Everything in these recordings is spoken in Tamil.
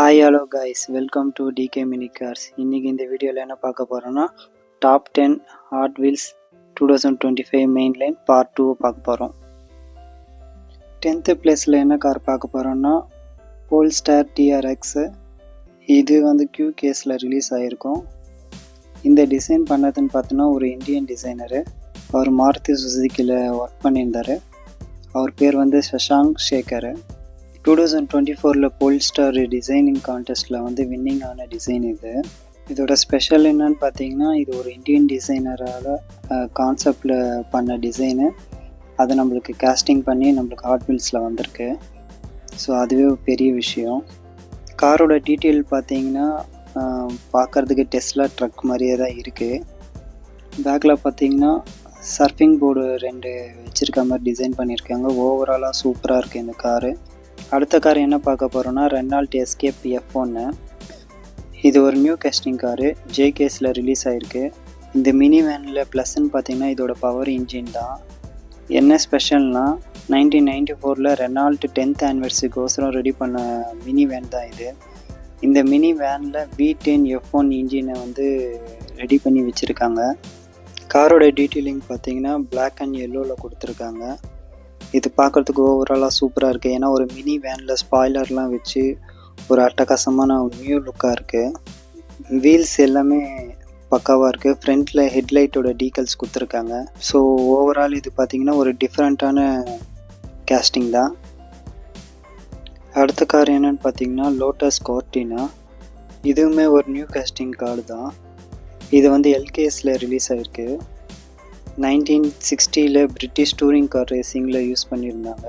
Hi hello guys, welcome to DK mini cars. இன்றைக்கி இந்த வீடியோவில் என்ன பார்க்க போகிறோன்னா top 10 Hot Wheels 2025 main line part 2 பார்க்க போகிறோம். 10th பிளேஸில் என்ன கார் பார்க்க போகிறோன்னா போல்ஸ்டார் டிஆர்எக்ஸு. இது வந்து கியூ கேஸில் ரிலீஸ் ஆகிருக்கும். இந்த டிசைன் பண்ணதுன்னு பார்த்தோன்னா ஒரு இந்தியன் டிசைனரு. அவர் மாருதி சுசுக்கியில் ஒர்க் பண்ணியிருந்தார். அவர் பேர் வந்து சஷாங்க் சேகர். 2024 போல்ஸ்டார் டிசைனிங் கான்டெஸ்ட்டில் வந்து வின்னிங் ஆன டிசைன் இது. இதோட ஸ்பெஷல் என்னன்னு பார்த்தீங்கன்னா, இது ஒரு இந்தியன் டிசைனரால் கான்செப்டில் பண்ண டிசைனு. அதை நம்மளுக்கு காஸ்டிங் பண்ணி நம்மளுக்கு ஹாட் வீல்ஸில் வந்திருக்கு. ஸோ அதுவே ஒரு பெரிய விஷயம். காரோட டீட்டெயில் பார்த்தீங்கன்னா பார்க்குறதுக்கு டெஸ்லா ட்ரக் மாதிரியே தான் இருக்குது. பேக்கில் பார்த்தீங்கன்னா சர்ஃபிங் போர்டு 2 வச்சுருக்க மாதிரி டிசைன் பண்ணியிருக்காங்க. ஓவராலாக சூப்பராக இருக்குது இந்த காரு. அடுத்த கார் என்ன பார்க்க போகிறோன்னா ரெனால்ட் எஸ்கேப் F1. இது ஒரு நியூ காஸ்டிங் காரு, ஜேகேஸில் ரிலீஸ் ஆகிருக்கு. இந்த மினி வேனில் ப்ளஸ்ன்னு பார்த்தீங்கன்னா இதோட பவர் இன்ஜின் தான். என்ன ஸ்பெஷல்னால் 1994 ரெனால்ட் 10th ஆனிவர்சரிக்கோசரம் ரெடி பண்ண மினி வேன் தான் இது. இந்த மினி வேனில் V10 F1 இன்ஜினை வந்து ரெடி பண்ணி வச்சுருக்காங்க. காரோட டீட்டெயிலிங் பார்த்தீங்கன்னா பிளாக் அண்ட் எல்லோவில் கொடுத்துருக்காங்க. இது பார்க்குறதுக்கு ஓவராலாக சூப்பராக இருக்குது. ஏன்னா ஒரு மினி வேனில் ஸ்பாய்லர்லாம் வச்சு ஒரு அட்டகாசமான நியூ லுக்காக இருக்குது. வீல்ஸ் எல்லாமே பக்காவாக இருக்குது. ஃப்ரண்ட்டில் ஹெட்லைட்டோட டீக்கல்ஸ் கொடுத்துருக்காங்க. ஸோ ஓவரால் இது பார்த்திங்கன்னா ஒரு டிஃப்ரெண்ட்டான கேஸ்டிங் தான். அடுத்த கார் என்னென்னு பார்த்தீங்கன்னா லோட்டஸ் கார்டினா. இதுவுமே ஒரு நியூ காஸ்டிங் கார் தான். இது வந்து எல்கேஎஸில் ரிலீஸ் ஆகிருக்கு. 1960 பிரிட்டிஷ் டூரிங் கார் ரேசிங்கில் யூஸ் பண்ணியிருந்தாங்க.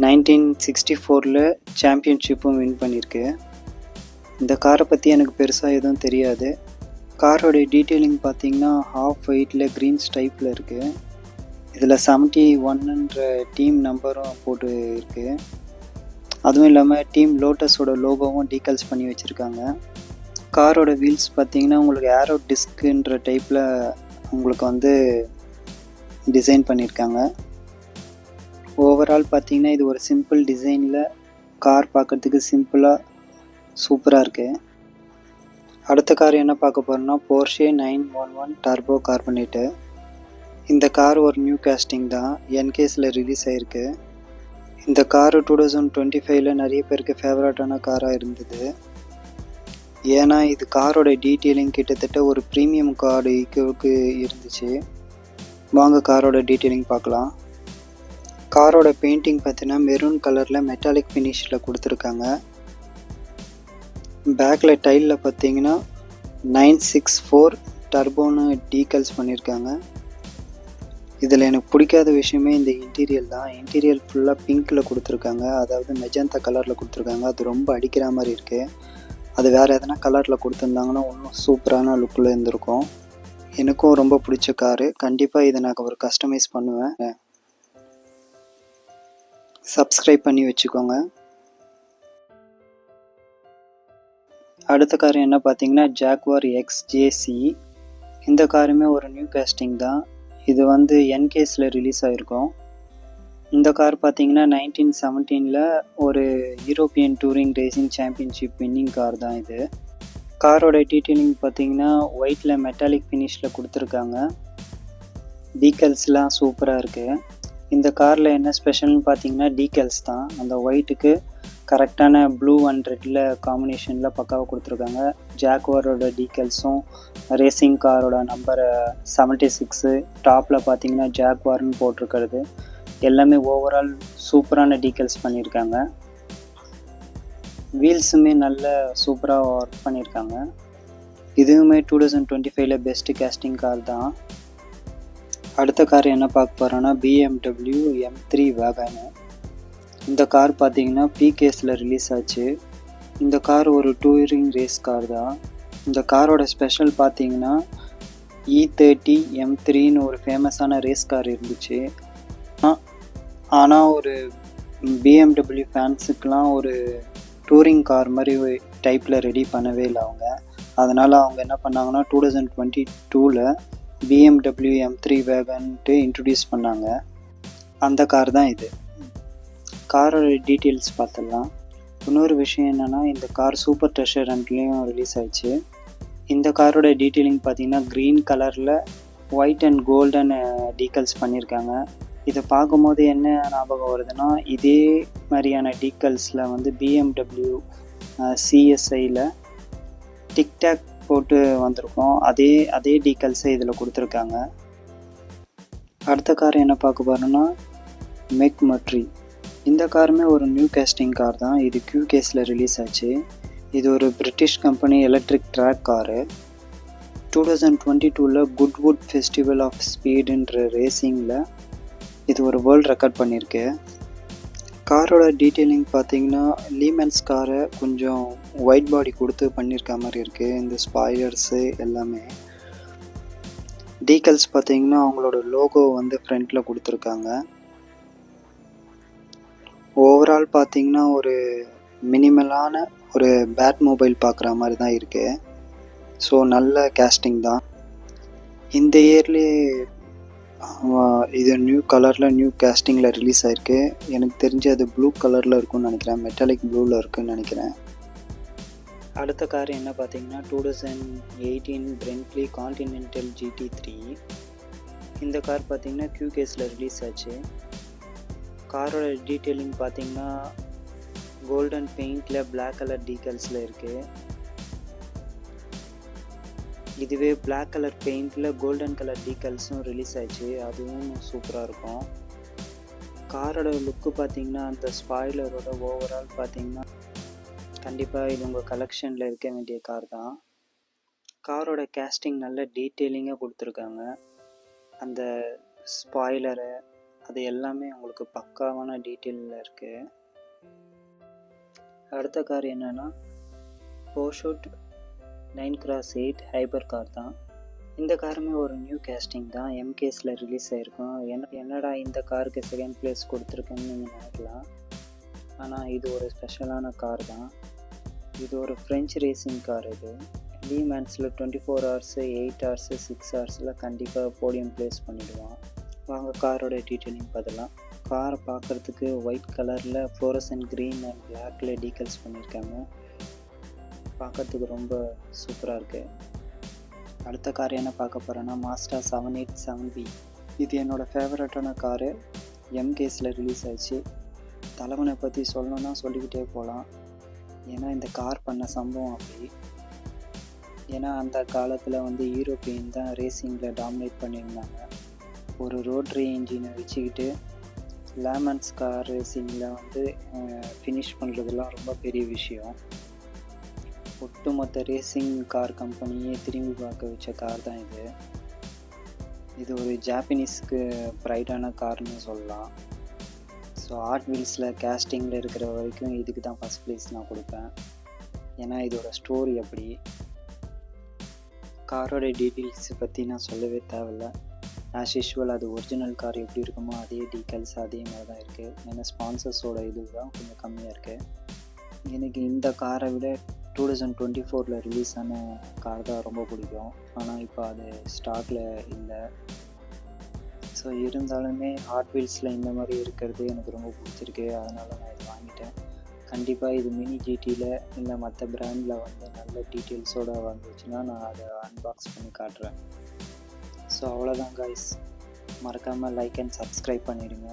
1964 சாம்பியன்ஷிப்பும் வின் பண்ணியிருக்கு. இந்த காரை பற்றி எனக்கு பெருசாக எதுவும் தெரியாது. காரோடைய டீட்டெயிலிங் பார்த்தீங்கன்னா ஹாஃப் ஒயிட்டில் க்ரீன் ஸ்டைப்பில் இருக்குது. இதில் 71ன்ற டீம் நம்பரும் போட்டு இருக்குது. அதுவும் இல்லாமல் டீம் லோட்டஸோட லோகோவும் டீகல்ஸ் பண்ணி வச்சுருக்காங்க. காரோட வீல்ஸ் பார்த்தீங்கன்னா உங்களுக்கு ஏரோ டிஸ்க்குன்ற டைப்பில் உங்களுக்கு வந்து டிசைன் பண்ணியிருக்காங்க. ஓவரால் பார்த்தீங்கன்னா இது ஒரு சிம்பிள் டிசைனில் கார் பார்க்குறதுக்கு சிம்பிளாக சூப்பராக இருக்குது. அடுத்த கார் என்ன பார்க்க போகிறோன்னா போர்ஷே 911 டர்போ கார்பனேட்டு. இந்த கார் ஒரு நியூ காஸ்டிங் தான், என்கேஸில் ரிலீஸ் ஆகிருக்கு. இந்த கார் 2025 நிறைய பேருக்கு ஃபேவரட்டான காராக இருந்தது. ஏன்னா இது காரோட டீட்டெயிலிங் கிட்டத்தட்ட ஒரு ப்ரீமியம் கார்டு ஈக்குவலுக்கு இருந்துச்சு. வாங்க காரோட டீட்டெயிலிங் பார்க்கலாம். காரோட பெயிண்டிங் பார்த்தீங்கன்னா மெரூன் கலரில் மெட்டாலிக் ஃபினிஷில் கொடுத்துருக்காங்க. பேக்கில் டைலில் பார்த்தீங்கன்னா 964 டர்போன்னு டீகல்ஸ் பண்ணியிருக்காங்க. இதில் எனக்கு பிடிக்காத விஷயமே இந்த இன்டீரியல் தான். இன்டீரியல் ஃபுல்லாக பிங்க்கில் கொடுத்துருக்காங்க, அதாவது மெஜந்தா கலரில் கொடுத்துருக்காங்க. அது ரொம்ப அடிக்கிற மாதிரி இருக்குது. அது வேறு எதனா கலரில் கொடுத்துருந்தாங்கன்னா இன்னும் சூப்பரான லுக்கில் இருந்திருக்கும். எனக்கும் ரொம்ப பிடிச்ச காரு. கண்டிப்பாக இதை நான் ஒரு கஸ்டமைஸ் பண்ணுவேன். சப்ஸ்கிரைப் பண்ணி வச்சுக்கோங்க. அடுத்த கார் என்ன பார்த்தீங்கன்னா ஜாக்வார் XJC. இந்த காருமே ஒரு நியூ காஸ்டிங் தான். இது வந்து என்கேஸில் ரிலீஸ் ஆகிருக்கும். இந்த கார் பார்த்தீங்கன்னா 1917 ஒரு European touring racing championship winning car தான் இது. காரோட டீட்டெயிலிங் பார்த்தீங்கன்னா ஒயிட்டில் மெட்டாலிக் ஃபினிஷில் கொடுத்துருக்காங்க. டீக்கல்ஸ்லாம் சூப்பராக இருக்குது. இந்த காரில் என்ன ஸ்பெஷல்னு பார்த்தீங்கன்னா டீக்கல்ஸ் தான். அந்த ஒயிட்டுக்கு கரெக்டான ப்ளூ அண்ட் ரெட்டில் காம்பினேஷனில் பக்காவாக கொடுத்துருக்காங்க. ஜாக்வாரோட டீக்கல்ஸும் ரேசிங் காரோட நம்பர் 76 டாப்பில் பார்த்தீங்கன்னா ஜாக்வார்னு போட்டிருக்கிறது எல்லாமே ஓவரால் சூப்பரான டீக்கல்ஸ் பண்ணியிருக்காங்க. வீல்ஸுமே நல்ல சூப்பராக ஒர்க் பண்ணியிருக்காங்க. இதுவுமே 2025 பெஸ்ட்டு காஸ்டிங் கார் தான். அடுத்த கார் என்ன பார்க்க போகிறோன்னா BMW M3 வேகனு. இந்த கார் பார்த்தீங்கன்னா பிகேஸில் ரிலீஸ் ஆச்சு. இந்த கார் ஒரு டூரிங் ரேஸ் கார் தான். இந்த காரோட ஸ்பெஷல் பார்த்தீங்கன்னா E30 M3ன்னு ஒரு ஃபேமஸான ரேஸ் கார் இருந்துச்சு. ஆனால் ஒரு BMW ஃபேன்ஸுக்கெலாம் ஒரு டூரிங் கார் மாதிரி டைப்பில் ரெடி பண்ணவே இல்லை அவங்க. அதனால் அவங்க என்ன பண்ணாங்கன்னா 2022 BMW M3 வேகன்ட்டு இன்ட்ரடியூஸ் பண்ணாங்க. அந்த கார் தான் இது. காரோட டீட்டெயில்ஸ் பார்த்துடலாம். இன்னொரு விஷயம் என்னென்னா, இந்த கார் சூப்பர் ட்ரெஷர் ஹண்ட்லேயும் ரிலீஸ் ஆயிடுச்சு. இந்த காரோட டீட்டெயிலிங் பார்த்தீங்கன்னா க்ரீன் கலரில் ஒயிட் அண்ட் கோல்டன் டீக்கல்ஸ் பண்ணியிருக்காங்க. இதை பார்க்கும்போது என்ன ஞாபகம் வருதுன்னா, இதே மாதிரியான டீக்கல்ஸில் வந்து BMW CSIயில் டிக்டாக் போட்டு வந்திருக்கோம். அதே டீக்கல்ஸை இதில் கொடுத்துருக்காங்க. அடுத்த கார் என்ன பார்க்க போகிறோன்னா மெக் மர்ட்ரி. இந்த காருமே ஒரு நியூ கேஸ்டிங் கார் தான். இது QCaseல ரிலீஸ் ஆச்சு. இது ஒரு British company electric track car. 2022 Goodwood festival of ஸ்பீடுன்ற ரேசிங்கில் இது ஒரு வேர்ல்ட் ரெக்கார்ட் பண்ணியிருக்கு. காரோட டீட்டெயிலிங் பார்த்தீங்கன்னா லீமன்ஸ் காரை கொஞ்சம் ஒயிட் பாடி கொடுத்து பண்ணியிருக்க மாதிரி இருக்குது. இந்த ஸ்பாய்லர்ஸு எல்லாமே. டீக்கல்ஸ் பார்த்தீங்கன்னா அவங்களோட லோகோ வந்து ஃப்ரண்ட்டில் கொடுத்துருக்காங்க. ஓவரால் பார்த்தீங்கன்னா ஒரு மினிமலான ஒரு பேட் மொபைல் பார்க்குற மாதிரி தான் இருக்குது. ஸோ நல்ல கேஸ்டிங் தான். இந்த இயர்லேயே இது நியூ கலரில் நியூ கேஸ்டிங்கில் ரிலீஸ் ஆகிருக்கு. எனக்கு தெரிஞ்சு அது ப்ளூ கலரில் இருக்குன்னு நினைக்கிறேன். மெட்டாலிக் ப்ளூவில் இருக்குன்னு நினைக்கிறேன். அடுத்த கார் என்ன பார்த்தீங்கன்னா 2018 Bentley Continental GT3. இந்த கார் பார்த்தீங்கன்னா QCaseல ரிலீஸ் ஆச்சு. காரோட டீட்டெயிலிங் பார்த்தீங்கன்னா கோல்டன் பெயிண்டில் பிளாக் கலர் டீக்கல்ஸில் இருக்குது. இதுவே பிளாக் கலர் பெயிண்டில் கோல்டன் கலர் டீக்கல்ஸும் ரிலீஸ் ஆச்சு. அதுவும் சூப்பராக இருக்கும். காரோட லுக்கு பார்த்தீங்கன்னா அந்த ஸ்பாய்லரோட ஓவரால் பார்த்தீங்கன்னா கண்டிப்பாக இது உங்கள் கலெக்ஷனில் இருக்க வேண்டிய கார் தான். காரோட கேஸ்டிங் நல்ல டீட்டெயிலிங்காக கொடுத்துருக்காங்க. அந்த ஸ்பாய்லரு அது எல்லாமே உங்களுக்கு பக்காவான டீட்டெயிலில் இருக்குது. அடுத்த கார் என்னென்னா Porsche 9x8 ஹைப்பர் கார் தான். இந்த காருமே ஒரு நியூ கேஸ்டிங் தான். MCaseல ரிலீஸ் ஆகிருக்கும். என்னடா இந்த காருக்கு செகண்ட் பிளேஸ் கொடுத்துருக்குன்னு நீங்கள் நினைக்கலாம். ஆனால் இது ஒரு ஸ்பெஷலான கார் தான். இது ஒரு ஃப்ரெஞ்ச் ரேசிங் கார். இது லீமன்ஸில் 24 hours 8 hours 6 hours கண்டிப்பாக போடியம் பிளேஸ் பண்ணிவிடுவான். வாங்க காரோட டீட்டெயிலிங் பார்த்துலாம். காரை பார்க்குறதுக்கு ஒயிட் கலரில் ஃப்ளோரசன்ட் க்ரீன் அண்ட் பிளாக்கில் டீக்கல்ஸ் பண்ணியிருக்காங்க. பார்க்குறதுக்கு ரொம்ப சூப்பராக இருக்குது. அடுத்த கார் என்ன பார்க்க போகிறேன்னா Mazda 787B. இது என்னோடய ஃபேவரட்டான காரு. MCaseல ரிலீஸ் ஆச்சு. தலைவனை பற்றி சொல்லணுன்னா சொல்லிக்கிட்டே போகலாம். ஏன்னா இந்த கார் பண்ண சம்பவம் அப்படி. ஏன்னா அந்த காலத்தில் வந்து யூரோப்பியன் தான் ரேசிங்கில் டாமினேட் பண்ணியிருந்தாங்க. ஒரு ரோட்ரி இன்ஜினை வச்சுக்கிட்டு லேமன்ஸ் கார் ரேசிங்கில் வந்து ஃபினிஷ் பண்ணுறதுலாம் ரொம்ப பெரிய விஷயம். ஒட்டுமொத்த ரேசிங் கார் கம்பெனியே திரும்பி பார்க்க வச்ச கார் தான் இது. இது ஒரு ஜாப்பனீஸ்க்கு ப்ரைடான கார்னு சொல்லலாம். ஸோ ஹாட் வீல்ஸில் கேஸ்டிங்கில் இருக்கிற வரைக்கும் இதுக்கு தான் ஃபஸ்ட் ப்ளேஸ் நான் கொடுப்பேன். ஏன்னா இதோட ஸ்டோரி அப்படி. காரோட டீட்டெயில்ஸ் பற்றி நான் சொல்லவே தேவையில்லை. ஆஸ் யூஷுவல் அது ஒரிஜினல் கார் எப்படி இருக்குமோ அதே டீட்டெயில்ஸ் அதே மாதிரி தான் இருக்குது. ஏன்னா ஸ்பான்சர்ஸோட இது தான் கொஞ்சம் கம்மியாக இருக்குது. எனக்கு இந்த காரை விட 2024 ரிலீஸ் ஆன கார் தான் ரொம்ப பிடிக்கும். ஆனால் இப்போ அது ஸ்டாக்கில் இல்லை. ஸோ இருந்தாலுமே ஹாட் வீல்ஸில் இந்த மாதிரி இருக்கிறது எனக்கு ரொம்ப பிடிச்சிருக்கு. அதனால் நான் இது வாங்கிட்டேன். கண்டிப்பாக இது மினி GTயில் இல்லை மற்ற பிராண்டில் வந்து நல்ல டீட்டெயில்ஸோடு வந்துச்சுன்னா நான் அதை அன்பாக்ஸ் பண்ணி காட்டுறேன். ஸோ அவ்வளோதான் கைஸ். மறக்காமல் லைக் அண்ட் சப்ஸ்கிரைப் பண்ணிடுங்க.